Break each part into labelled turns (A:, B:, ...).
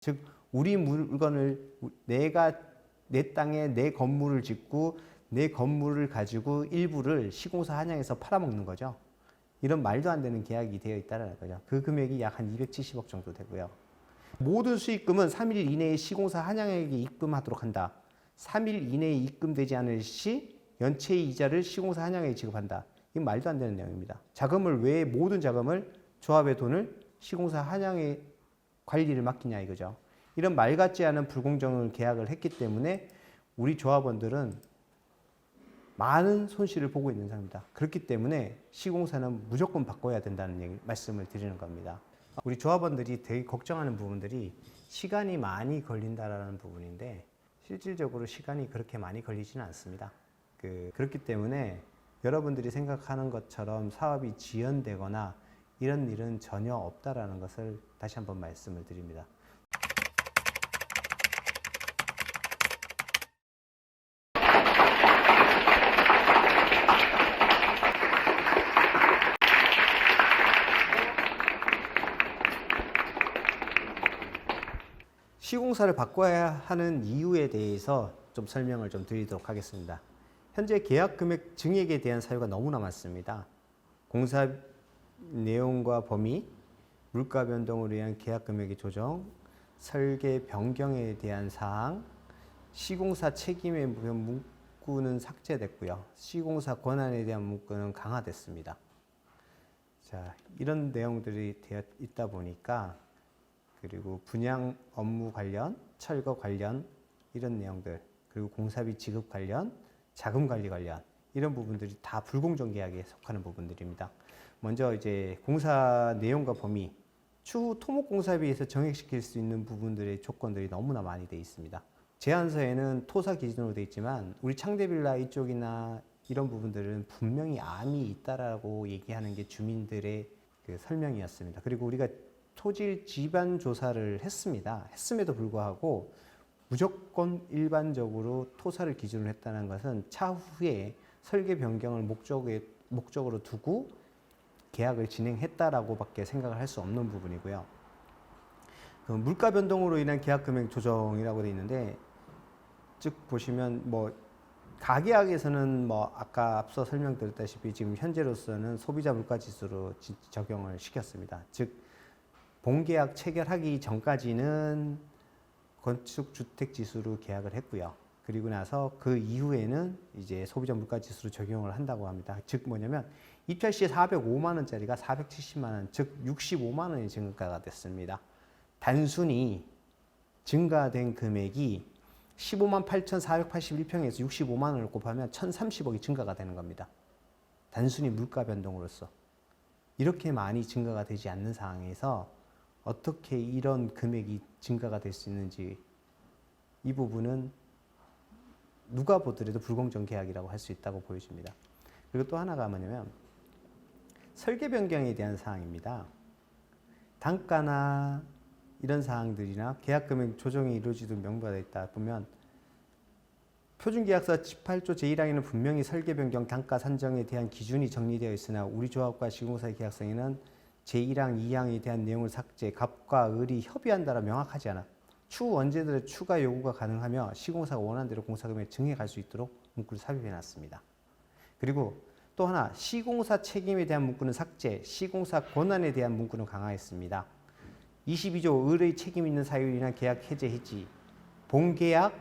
A: 즉 우리 물건을 내가 내 땅에 내 건물을 짓고 내 건물을 가지고 일부를 시공사 한양에서 팔아먹는 거죠. 이런 말도 안 되는 계약이 되어 있다는 거죠. 그 금액이 약 한 270억 정도 되고요. 모든 수익금은 3일 이내에 시공사 한양에게 입금하도록 한다. 3일 이내에 입금되지 않을 시 연체의 이자를 시공사 한양에게 지급한다. 이건 말도 안 되는 내용입니다. 자금을 왜 모든 자금을 조합의 돈을 시공사 한양에 관리를 맡기냐 이거죠. 이런 말 같지 않은 불공정을 계약을 했기 때문에 우리 조합원들은 많은 손실을 보고 있는 상황입니다. 그렇기 때문에 시공사는 무조건 바꿔야 된다는 말씀을 드리는 겁니다. 우리 조합원들이 되게 걱정하는 부분들이 시간이 많이 걸린다라는 부분인데 실질적으로 시간이 그렇게 많이 걸리지는 않습니다. 그렇기 때문에 여러분들이 생각하는 것처럼 사업이 지연되거나 이런 일은 전혀 없다라는 것을 다시 한번 말씀을 드립니다. 시공사를 바꿔야 하는 이유에 대해서 좀 설명을 좀 드리도록 하겠습니다. 현재 계약 금액 증액에 대한 사유가 너무나 많습니다. 공사 내용과 범위, 물가 변동으로 인한 계약 금액의 조정, 설계 변경에 대한 사항, 시공사 책임의 문구는 삭제됐고요. 시공사 권한에 대한 문구는 강화됐습니다. 자, 이런 내용들이 되어 있다 보니까 그리고 분양 업무 관련, 철거 관련 이런 내용들, 그리고 공사비 지급 관련, 자금 관리 관련 이런 부분들이 다 불공정 계약에 속하는 부분들입니다. 먼저 이제 공사 내용과 범위, 추후 토목공사비에서 정액시킬 수 있는 부분들의 조건들이 너무나 많이 되어 있습니다. 제안서에는 토사 기준으로 되어 있지만 우리 창대빌라 이쪽이나 이런 부분들은 분명히 암이 있다라고 얘기하는 게 주민들의 그 설명이었습니다. 그리고 우리가 토지 지반 조사를 했습니다. 했음에도 불구하고 무조건 일반적으로 토사를 기준으로 했다는 것은 차후에 설계 변경을 목적으로 두고 계약을 진행했다라고 밖에 생각을 할 수 없는 부분이고요. 그 물가 변동으로 인한 계약 금액 조정이라고 되어 있는데 즉 보시면 뭐 가계약에서는 뭐 아까 앞서 설명드렸다시피 지금 현재로서는 소비자 물가 지수로 적용을 시켰습니다. 즉 본계약 체결하기 전까지는 건축주택 지수로 계약을 했고요. 그리고 나서 그 이후에는 이제 소비자 물가 지수로 적용을 한다고 합니다. 즉 뭐냐면 입찰 시에 405만 원짜리가 470만 원, 즉 65만 원이 증가가 됐습니다. 단순히 증가된 금액이 15만 8,481평에서 65만 원을 곱하면 1,030억이 증가가 되는 겁니다. 단순히 물가 변동으로서. 이렇게 많이 증가가 되지 않는 상황에서 어떻게 이런 금액이 증가가 될 수 있는지 이 부분은 누가 보더라도 불공정 계약이라고 할 수 있다고 보여집니다. 그리고 또 하나가 뭐냐면 설계 변경에 대한 사항입니다. 단가나 이런 사항들이나 계약 금액 조정이 이루어지도록 명부가 되어 있다 보면 표준계약서 18조 제1항에는 분명히 설계 변경 단가 산정에 대한 기준이 정리되어 있으나 우리 조합과 시공사의 계약서에는 제1항, 2항에 대한 내용을 삭제, 갑과 을이 협의한다라 명확하지 않아 추후 언제든 추가 요구가 가능하며 시공사가 원하는 대로 공사금액 증액할 수 있도록 문구를 삽입해 놨습니다. 그리고 또 하나 시공사 책임에 대한 문구는 삭제, 시공사 권한에 대한 문구는 강화했습니다. 22조 을의 책임 있는 사유로 인한 계약 해제 해지, 본계약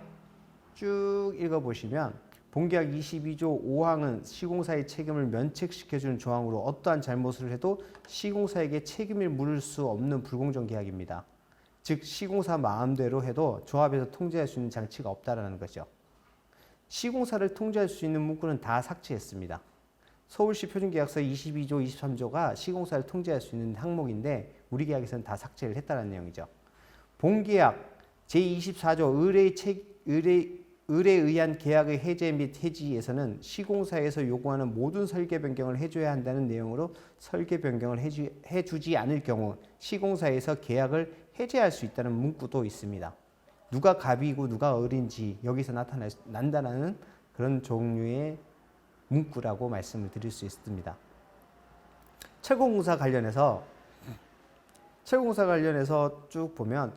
A: 쭉 읽어보시면 본계약 22조 5항은 시공사의 책임을 면책시켜주는 조항으로 어떠한 잘못을 해도 시공사에게 책임을 물을 수 없는 불공정 계약입니다. 즉 시공사 마음대로 해도 조합에서 통제할 수 있는 장치가 없다라는 거죠. 시공사를 통제할 수 있는 문구는 다 삭제했습니다. 서울시 표준계약서 22조, 23조가 시공사를 통제할 수 있는 항목인데 우리 계약에서는 다 삭제를 했다는 내용이죠. 본계약 제24조 을에 의한 계약의 해제 및 해지에서는 시공사에서 요구하는 모든 설계 변경을 해줘야 한다는 내용으로 설계 변경을 해주지 않을 경우 시공사에서 계약을 해제할 수 있다는 문구도 있습니다. 누가 갑이고 누가 을인지 여기서 난다는 그런 종류의 문구라고 말씀을 드릴 수 있습니다. 철거공사 관련해서 쭉 보면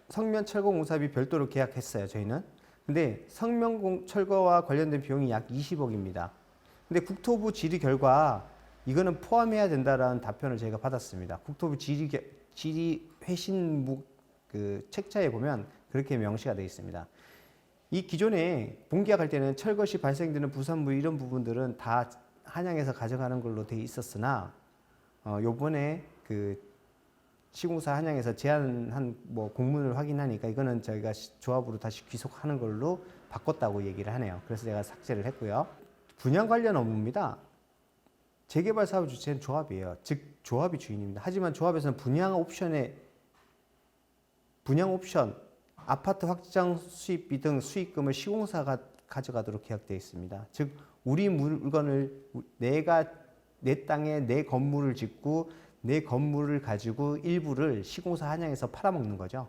A: 성면 철거 공사비 별도로 계약했어요, 저희는. 근데 성면 철거와 관련된 비용이 약 20억입니다. 근데 국토부 질의 결과 이거는 포함해야 된다라는 답변을 저희가 받았습니다. 국토부 질의 회신 그 책자에 보면 그렇게 명시가 되어 있습니다. 이 기존에 본계약할 때는 철거 시 발생되는 부산물 이런 부분들은 다 한양에서 가져가는 걸로 되어 있었으나 요번에 그 시공사 한양에서 제안한 뭐 공문을 확인하니까 이거는 저희가 조합으로 다시 귀속하는 걸로 바꿨다고 얘기를 하네요. 그래서 제가 삭제를 했고요. 분양 관련 업무입니다. 재개발 사업 주체는 조합이에요. 즉 조합이 주인입니다. 하지만 조합에서는 분양 옵션, 아파트 확장 수입비 등 수익금을 시공사가 가져가도록 계약되어 있습니다. 즉 우리 물건을 내가 내 땅에 내 건물을 짓고 내 건물을 가지고 일부를 시공사 한양에서 팔아먹는 거죠.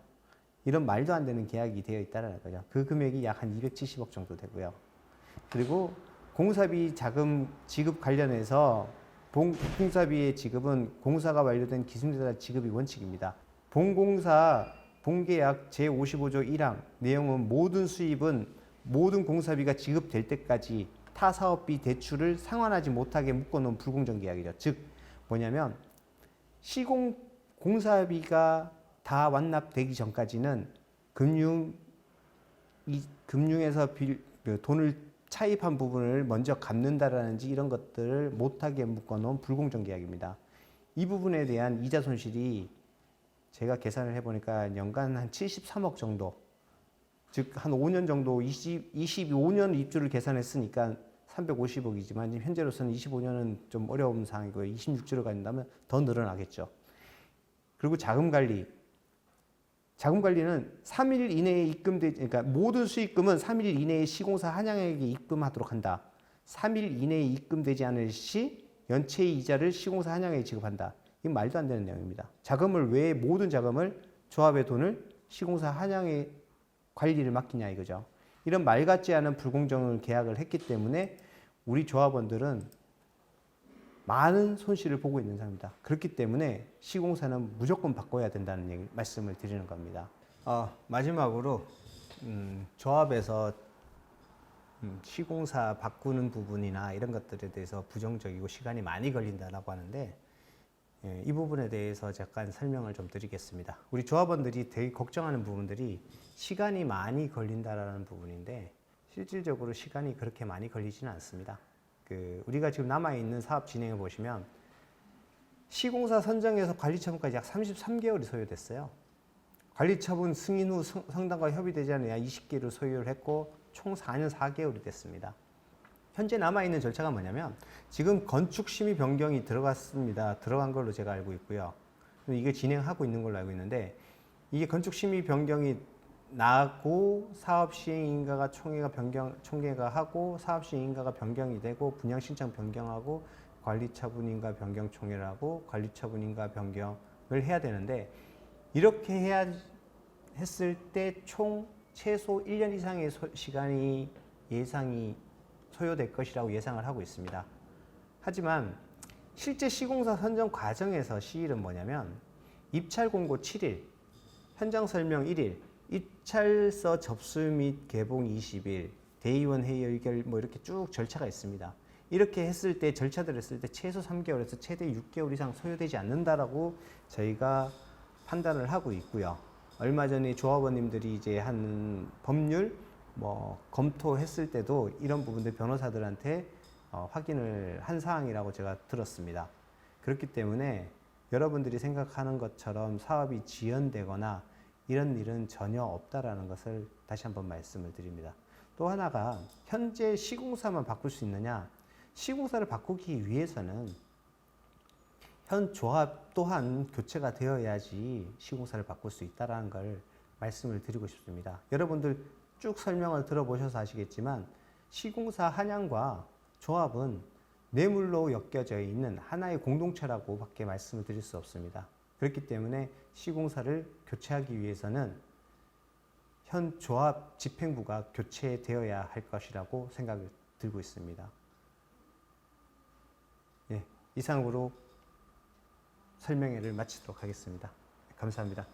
A: 이런 말도 안 되는 계약이 되어 있다는 거죠. 그 금액이 약 한 270억 정도 되고요. 그리고 공사비 자금 지급 관련해서 공사비의 지급은 공사가 완료된 기준에따라 지급이 원칙입니다. 본공사 본계약 제55조 1항 내용은 모든 수입은 모든 공사비가 지급될 때까지 타 사업비 대출을 상환하지 못하게 묶어놓은 불공정 계약이죠. 즉 뭐냐면 시공 공사비가 다 완납되기 전까지는 금융에서 돈을 차입한 부분을 먼저 갚는다라든지 이런 것들을 못하게 묶어놓은 불공정 계약입니다. 이 부분에 대한 이자 손실이 제가 계산을 해보니까 연간 한 73억 정도, 즉 한 5년 정도 25년 입주를 계산했으니까 350억이지만 현재로서는 25년은 좀 어려운 상황이고요. 26주를 간다면 더 늘어나겠죠. 그리고 자금관리는 3일 이내에 그러니까 모든 수익금은 3일 이내에 시공사 한양에게 입금하도록 한다. 3일 이내에 입금되지 않을 시 연체의 이자를 시공사 한양에게 지급한다. 이건 말도 안 되는 내용입니다. 자금을 왜 모든 자금을 조합의 돈을 시공사 한양에 관리를 맡기냐 이거죠. 이런 말 같지 않은 불공정을 계약을 했기 때문에 우리 조합원들은 많은 손실을 보고 있는 상황입니다. 그렇기 때문에 시공사는 무조건 바꿔야 된다는 말씀을 드리는 겁니다. 마지막으로 조합에서 시공사 바꾸는 부분이나 이런 것들에 대해서 부정적이고 시간이 많이 걸린다라고 하는데 이 부분에 대해서 잠깐 설명을 좀 드리겠습니다. 우리 조합원들이 되게 걱정하는 부분들이 시간이 많이 걸린다라는 부분인데 실질적으로 시간이 그렇게 많이 걸리지는 않습니다. 우리가 지금 남아있는 사업 진행해 보시면 시공사 선정에서 관리처분까지 약 33개월이 소요됐어요. 관리처분 승인 후 성당과 협의되지 않은 약 20개를 소요를 했고 총 4년 4개월이 됐습니다. 현재 남아있는 절차가 뭐냐면 지금 건축심의 변경이 들어갔습니다. 들어간 걸로 제가 알고 있고요. 이게 진행하고 있는 걸로 알고 있는데 이게 건축심의 변경이 나고 사업시행인가가 총회가 하고 사업시행인가가 변경이 되고 분양신청 변경하고 관리처분인가 변경 총회를 하고 관리처분인가 변경을 해야 되는데 이렇게 했을 때 총 최소 1년 이상의 시간이 예상이 소요될 것이라고 예상을 하고 있습니다. 하지만 실제 시공사 선정 과정에서 시일은 뭐냐면 입찰 공고 7일, 현장 설명 1일, 입찰서 접수 및 개봉 20일, 대의원 회의 의결 뭐 이렇게 쭉 절차가 있습니다. 이렇게 했을 때 절차들을 했을 때 최소 3개월에서 최대 6개월 이상 소요되지 않는다라고 저희가 판단을 하고 있고요. 얼마 전에 조합원님들이 이제 한 법률 검토했을 때도 이런 부분들 변호사들한테 확인을 한 사항이라고 제가 들었습니다. 그렇기 때문에 여러분들이 생각하는 것처럼 사업이 지연되거나 이런 일은 전혀 없다라는 것을 다시 한번 말씀을 드립니다. 또 하나가 현재 시공사만 바꿀 수 있느냐? 시공사를 바꾸기 위해서는 현 조합 또한 교체가 되어야지 시공사를 바꿀 수 있다는 걸 말씀을 드리고 싶습니다. 여러분들 쭉 설명을 들어보셔서 아시겠지만 시공사 한양과 조합은 뇌물로 엮여져 있는 하나의 공동체라고 밖에 말씀을 드릴 수 없습니다. 그렇기 때문에 시공사를 교체하기 위해서는 현 조합 집행부가 교체되어야 할 것이라고 생각을 들고 있습니다. 이상으로 설명회를 마치도록 하겠습니다. 감사합니다.